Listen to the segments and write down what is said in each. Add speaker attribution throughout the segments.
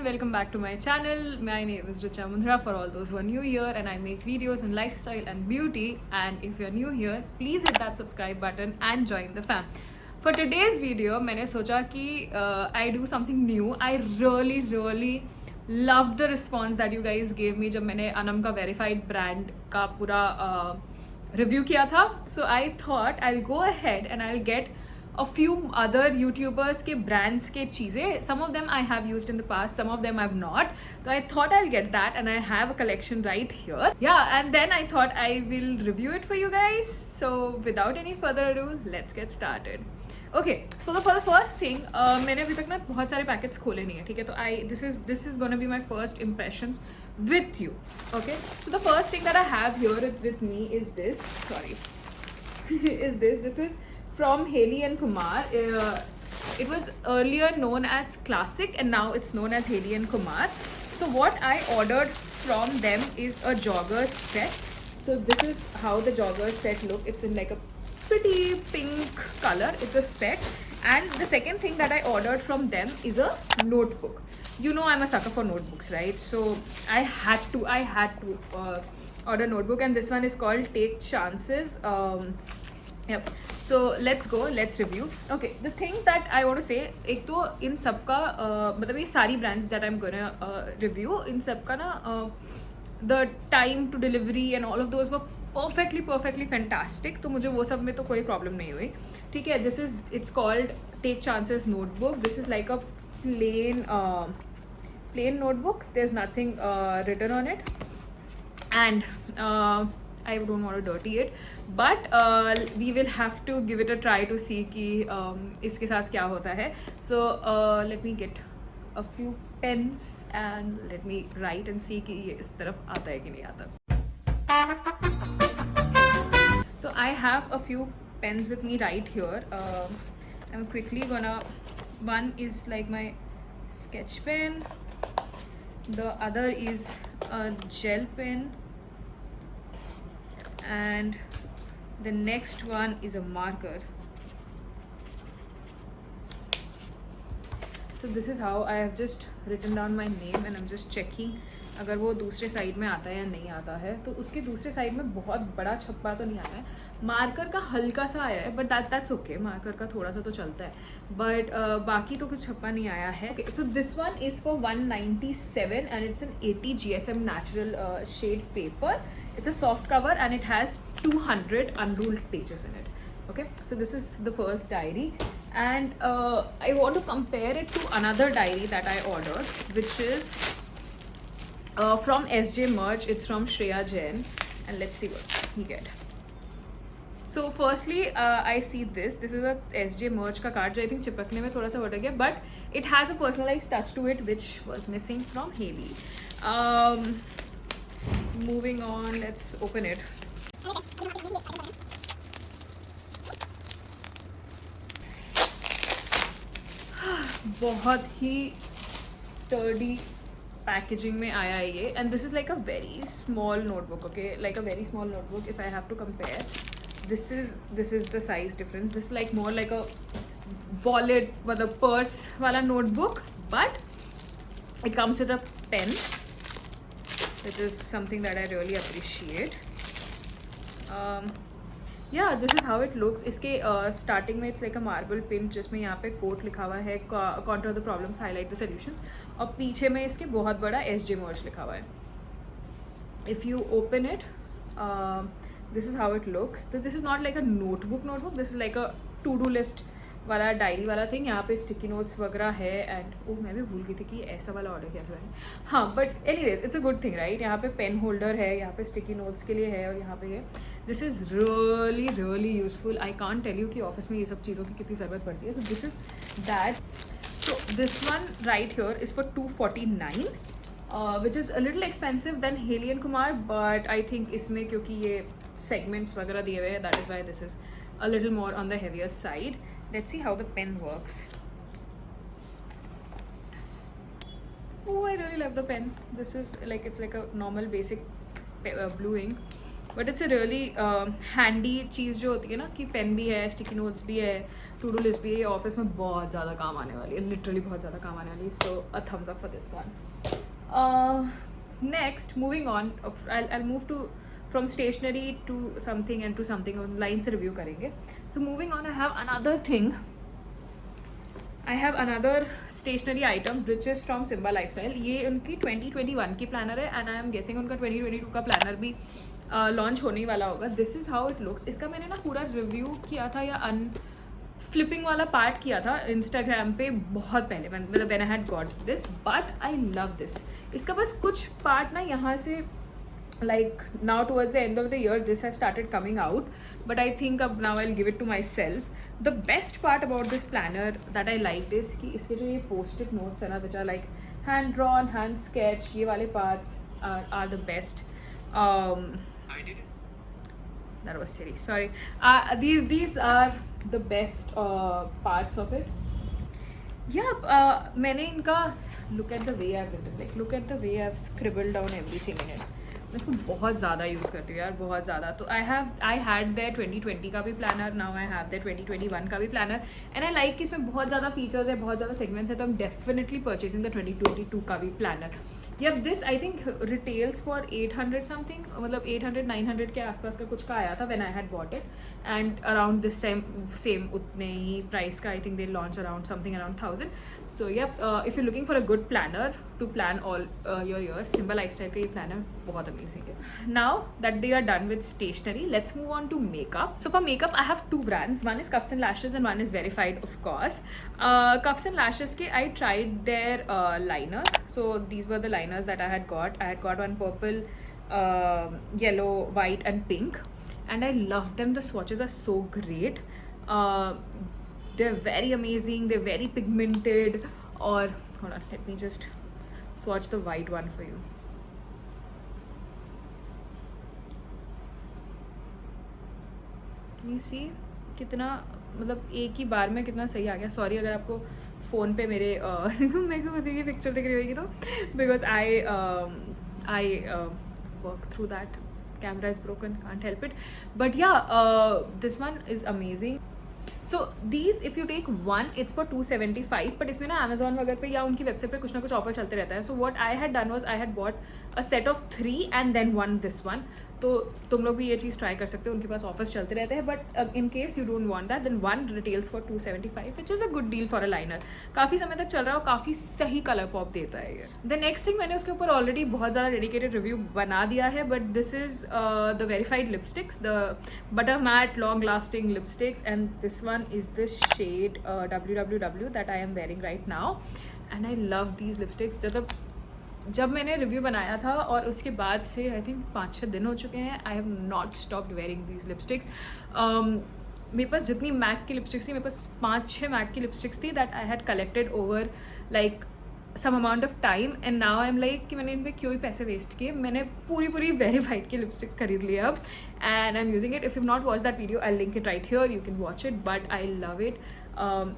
Speaker 1: everyone, welcome back to my channel. My name is Richa Mundhra for all those who are new here, and I make videos in lifestyle and beauty. And if you're new here, please hit that subscribe button and join the fam. For today's video, मैंने सोचा कि I do something new. I really loved the response that you guys gave me जब मैंने Anam का verified brand का पूरा review किया था. So I thought I'll go ahead and I'll get a few other YouTubers के brands के चीज़ें. Some of them I have used in the past, some of them I've not. So I thought I'll get that, and I have a collection right here. Yeah, and then I thought I will review it for you guys. So without any further ado, let's get started. Okay, so for the first thing, मैंने अभी तक ना बहुत सारे packets खोले नहीं है, ठीक है? तो this is gonna be my first impressions with you. Okay, so the first thing that I have here with me is this. Sorry, is this. This is from Haley and Kumar. It was earlier known as Classic and now it's known as Haley and Kumar. So what I ordered from them is a jogger set. So this is how the jogger set look. It's in like a pretty pink color. It's a set. And the second thing that I ordered from them is a notebook. You know I'm a sucker for notebooks, right? So I had to order notebook, and this one is called Take Chances. Yep. So let's go, let's review. Okay, the things that I want to say, एक तो इन सब का मतलब ये सारी brands that I'm gonna review, इन सब का ना the time to delivery and all of those were perfectly fantastic. तो मुझे वो सब में तो कोई problem नहीं हुई, ठीक है? It's called Take Chances notebook. This is like a plain notebook. There's nothing written on it, and I don't want to dirty it, but we will have to give it a try to see कि इसके साथ क्या होता है. So let me get a few pens and let me write and see कि ये इस तरफ आता है कि नहीं आता. So I have a few pens with me right here. I'm quickly gonna, one is like my sketch pen, the other is a gel pen, and the next one is a marker. So this is how I have just written down my name, and I'm just checking अगर वो दूसरे side में आता है या नहीं आता है. तो उसके दूसरे साइड में बहुत बड़ा छप्पा तो नहीं आता है. मार्कर का हल्का सा आया है, बट दैट्स ओके. मार्कर का थोड़ा सा तो चलता है, बट बाकी तो कुछ छप्पा नहीं आया है. So this one is for 197 and it's an 80 GSM natural shade paper. It's a soft cover and it has 200 unruled pages in it. Okay, so this is the first diary, and I want to compare it to another diary that I ordered, which is from SJ Merch. It's from Shreya Jain, and let's see what we get. So firstly, I see this is a SJ Merch का card जो I think चिपकने में थोड़ा सा हट गया, but it has a personalized touch to it which was missing from Haley. Moving on, let's open it. बहुत ही sturdy packaging में आया है ये, and this is like a very small notebook. Okay, like a very small notebook. If I have to compare, this is the size difference. This is like more like a wallet or the purse वाला notebook, but it comes with a pen, which is something that I really appreciate. Yeah, this is how it looks. इसके starting में it's like a marble pin जिसमें यहाँ पे quote लिखा हुआ है, contour the problems, highlight the solutions, और पीछे में इसके बहुत बड़ा SJ Merch लिखा हुआ है. If you open it, this is how it looks. So this is not like a notebook. This is like a to-do list वाला डायरी वाला थिंग. यहाँ पे स्टिकी नोट्स वगैरह है, एंड मैं भी भूल गई थी कि ऐसा वाला ऑर्डर किया था मैंने. हाँ, but anyways it's a good thing, right? यहाँ पे पेन होल्डर है, यहाँ पे स्टिकी नोट्स के लिए है, और यहाँ पे ये. This is really useful. I can't tell you कि ऑफिस में ये सब चीज़ों की कितनी ज़रूरत पड़ती है. So this is that. So this one right here is for 249, which is a little expensive than Haley and Kumar, but I think इसमें क्योंकि ये segments वगैरह दिए हुए हैं, that is why this is a little more on the heavier side. Let's see how the pen works. Oh, I really love the pen. This is like, it's like a normal basic blue ink. But it's a really handy चीज़ जो होती है ना, कि pen भी है, sticky notes भी है, टू डू लिस्ट भी है, ऑफिस में बहुत ज़्यादा काम आने वाली है, लिटरली बहुत ज़्यादा काम आने वाली है. So a thumbs up for this one. Next, moving on, I move to from stationery to something and to something, line से रिव्यू करेंगे. So moving on, I have another stationery item which is from Simba lifestyle. ये उनकी 2021 की planner है and I am guessing उनका 2022 का planner भी launch होने वाला होगा. This is how it looks. इसका मैंने ना पूरा रिव्यू किया था या फ्लिपिंग वाला पार्ट किया था इंस्टाग्राम पे बहुत पहले, मतलब when I had got this, but I love this. इसका बस कुछ पार्ट ना यहाँ से, like now towards the end of the year this has started coming out, but I think now I'll give it to myself. The best part about this planner that I liked is कि इसके जो ये post-it notes है ना, which are like hand drawn, hand sketch, ये वाले parts are the best. I did it. That was silly. Sorry. These are the best parts of it. Yeah. मैंने इनका look at the way I've written, like look at the way I've scribbled down everything in it. मैं इसको बहुत ज़्यादा use करती हूँ यार, बहुत ज़्यादा. तो आई हैड द 2020 का भी planner, now I have the 2021 का भी प्लानर, एंड आई लाइक कि इसमें बहुत ज़्यादा फीचर्स है, बहुत ज़्यादा सेगमेंट्स है, तो I am definitely purchasing the 2022 का भी planner. Yup, this I think retails for 800 something, मतलब 800-900 के आसपास का कुछ का आया था when I had bought it, and around this time same उतने ही प्राइस का I think they launch around something around 1000. So yup, if you looking for a good planner to plan all your year, Simba lifestyle का ये planner बहुत amazing है. Now that they are done with stationery, let's move on to makeup. So for makeup, I have two brands. One is Cuffs and Lashes and one is Verified, of course. Cuffs and Lashes ke I tried their liners. So these were the liners that I had got. I had got one purple, yellow, white and pink. And I love them. The swatches are so great. They're very amazing. They're very pigmented. Or, hold on, let me just swatch the white one for you. You see कितना, मतलब एक ही बार में कितना सही आ गया. Sorry अगर आपको phone पे मेरे मेरे को बताइए पिक्चर दिख रही होगी तो, because I work through that, camera is broken, can't help it, but yeah this one is amazing. So these if you take one it's for 275, but इसमें ना अमेजोन वगैरह पे या उनकी वेबसाइट पे कुछ ना कुछ ऑफर चलते रहता है. So what I had done was I had bought a set of 3 and then one this one. तो तुम लोग भी ये चीज़ ट्राई कर सकते हो, उनके पास ऑफर्स चलते रहते हैं. But in case you don't want that, then one retails for 275, which is a good deal for a liner. काफ़ी समय तक चल रहा है और काफ़ी सही कलर पॉप देता है ये. द नेक्स्ट थिंग, मैंने उसके ऊपर ऑलरेडी बहुत ज़्यादा डेडिकेटेड रिव्यू बना दिया है, but this is the verified lipsticks, the butter matte long lasting lipsticks, and this one is the shade WWW that I am wearing right now, and I love these lipsticks. जब मैंने review बनाया था और उसके बाद से I think 5-6 दिन हो चुके हैं, I have not stopped wearing these lipsticks. मेरे पास जितनी मैक की लिपस्टिक्स थी, मेरे पास 5-6 मैक की लिपस्टिक्स थी that I had collected over like some amount of time, and now I am like कि मैंने इन पर क्यों ही पैसे वेस्ट किए. मैंने पूरी वेरीफाइड की लिपस्टिक्स खरीद लिया अब, and I am using it. If you not watch that video, I link it right here, you can watch it, but I love it.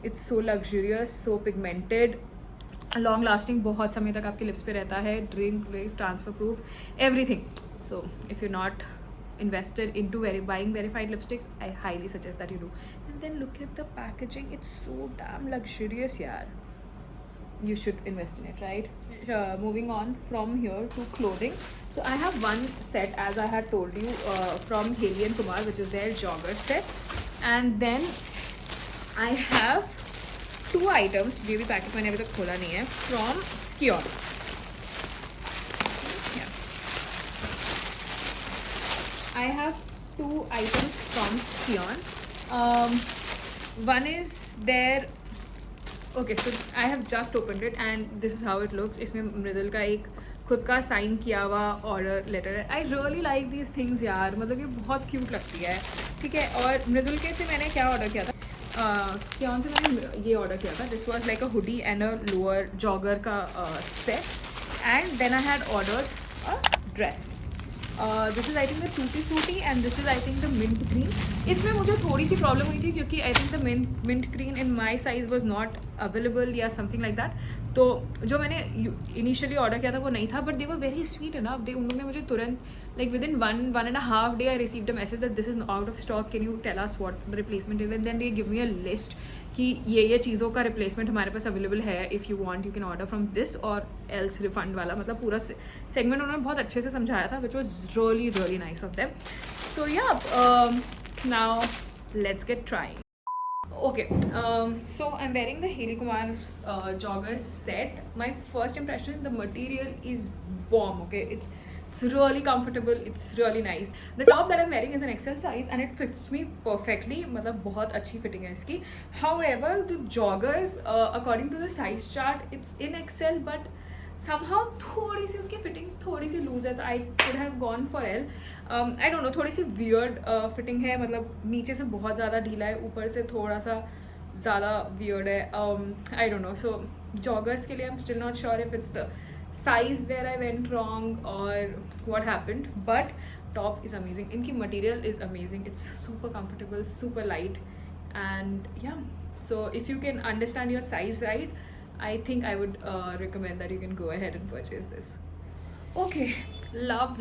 Speaker 1: It's so luxurious, so pigmented, long lasting, बहुत समय तक आपके lips पे रहता है, drink transfer proof, everything. So if you not invested into buying verified lipsticks, I highly suggest that you do. And then look at the packaging, it's so damn luxurious yaar. You should invest in it, right? Moving on from here to clothing. So I have one set, as I had told you, from Haley and Kumar, which is their jogger set, and then I have 2 items, ये भी packet मैंने अभी तक खोला नहीं है, from Skion. I have 2 items from Skion. One is their, okay, so I have just opened it and this is how it looks. इसमें मृदुल का एक खुद का साइन किया हुआ ऑर्डर लेटर है. I really like these things यार, मतलब ये बहुत क्यूट लगती है. ठीक है, और मृदुल के से मैंने क्या ऑर्डर किया था, Skion से मैंने ये ऑर्डर किया था. This was like a hoodie and a lower jogger का सेट, and then I had ordered a dress. This is I think the tutti frutti and this is I think the mint green. इसमें मुझे थोड़ी सी problem हुई थी क्योंकि I think the mint green in my size was not available या something like that. तो जो मैंने इनिशियली ऑर्डर किया था वो नहीं था, but they were very sweet enough. उन लोगों ने मुझे तुरंत like within one and a half day I received a message that this is out of stock, can you tell us what the replacement is, and then they give me a list कि ये चीज़ों का replacement हमारे पास available है, if you want you can order from this और else refund वाला. मतलब पूरा सेगमेंट उन्होंने बहुत अच्छे से समझाया था, which was really really nice of them. So yeah now let's get trying. Okay, so I'm wearing the Heli Kumar jogger set. My first impression, the material is bomb. Okay, it's really comfortable, it's really nice. The top that I'm wearing is an XL size and it fits me perfectly. मतलब बहुत अच्छी fitting है इसकी. However, the joggers, according to the size chart, it's in XL, but somehow थोड़ी सी उसकी fitting थोड़ी सी loose है. I could have gone for L. I don't no, थोड़ी सी वियर्ड फिटिंग है. मतलब नीचे से बहुत ज़्यादा ढीला है, ऊपर से थोड़ा सा ज़्यादा वियर्ड है. I don't know. So joggers के लिए I am still not sure if it's the size where I went wrong और what happened, but top is amazing. इनकी material is amazing. It's super comfortable, super light, and yeah so if you can understand your size right, I think I would recommend that you can go ahead and purchase this. Okay, love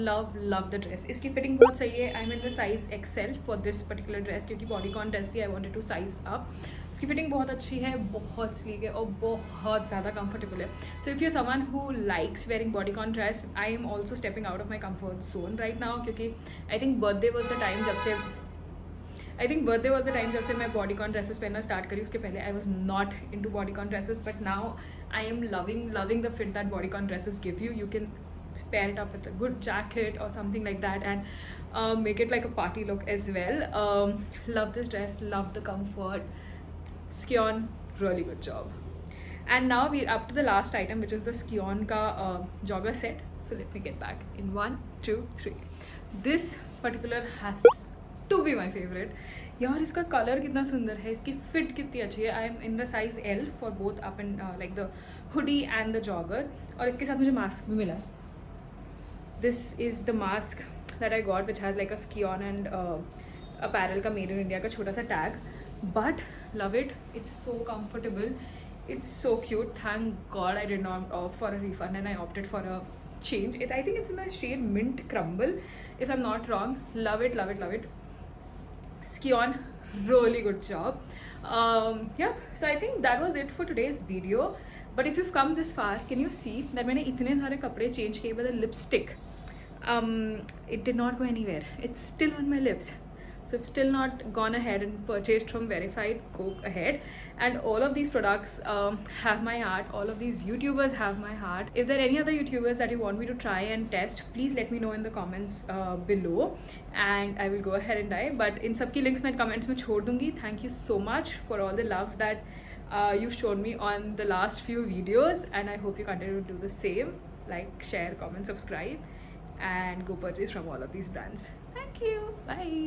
Speaker 1: the dress. इसकी fitting बहुत सही है. I'm in the size XL for this particular dress क्योंकि bodycon dress थी. I wanted to size up. इसकी fitting बहुत अच्छी है, बहुत sleek है और बहुत ज़्यादा comfortable है. So if you're someone who likes wearing bodycon dress, I am also stepping out of my comfort zone right now क्योंकि I think birthday was the time जब से मैं बॉडीकॉन ड्रेसेस पहनना स्टार्ट करी. उसके पहले I was not into bodycon dresses, but now I am loving the fit that bodycon dresses give you. You can pair it up with a good jacket or something like that and make it like a party look as well. Love this dress, love the comfort. Skion, really good job. And now we're up to the last item, which is the Skion ka jogger set. So let me get back in 1, 2, 3. This particular has to be my favorite. यार इसका colour कितना सुंदर है, इसकी fit कितनी अच्छी है. I am in the size L for both up and like the hoodie and the jogger. और इसके साथ मुझे मास्क भी मिला. This is the mask that I got which has like a Scion and apparel का made in India का छोटा सा tag. But love it, it's so comfortable, it's so cute. Thank God I did not opt for a refund and I opted for a change. I think it's in the shade Mint Crumble, if I'm not wrong. Love it. Skion, really good job. Yeah, so I think that was it for today's video. But if you've come this far, can you see that मैंने इतने सारे कपड़े change किए, but the lipstick, it did not go anywhere. It's still on my lips. So if still not gone ahead and purchased from Verified, go ahead. And all of these products have my heart. All of these YouTubers have my heart. If there are any other YouTubers that you want me to try and test, please let me know in the comments below and I will go ahead and try. But in सबकी links मैं comments में छोड़ दूँगी. Thank you so much for all the love that you've shown me on the last few videos, and I hope you continue to do the same. Like, share, comment, subscribe, and go purchase from all of these brands. Thank you. Bye.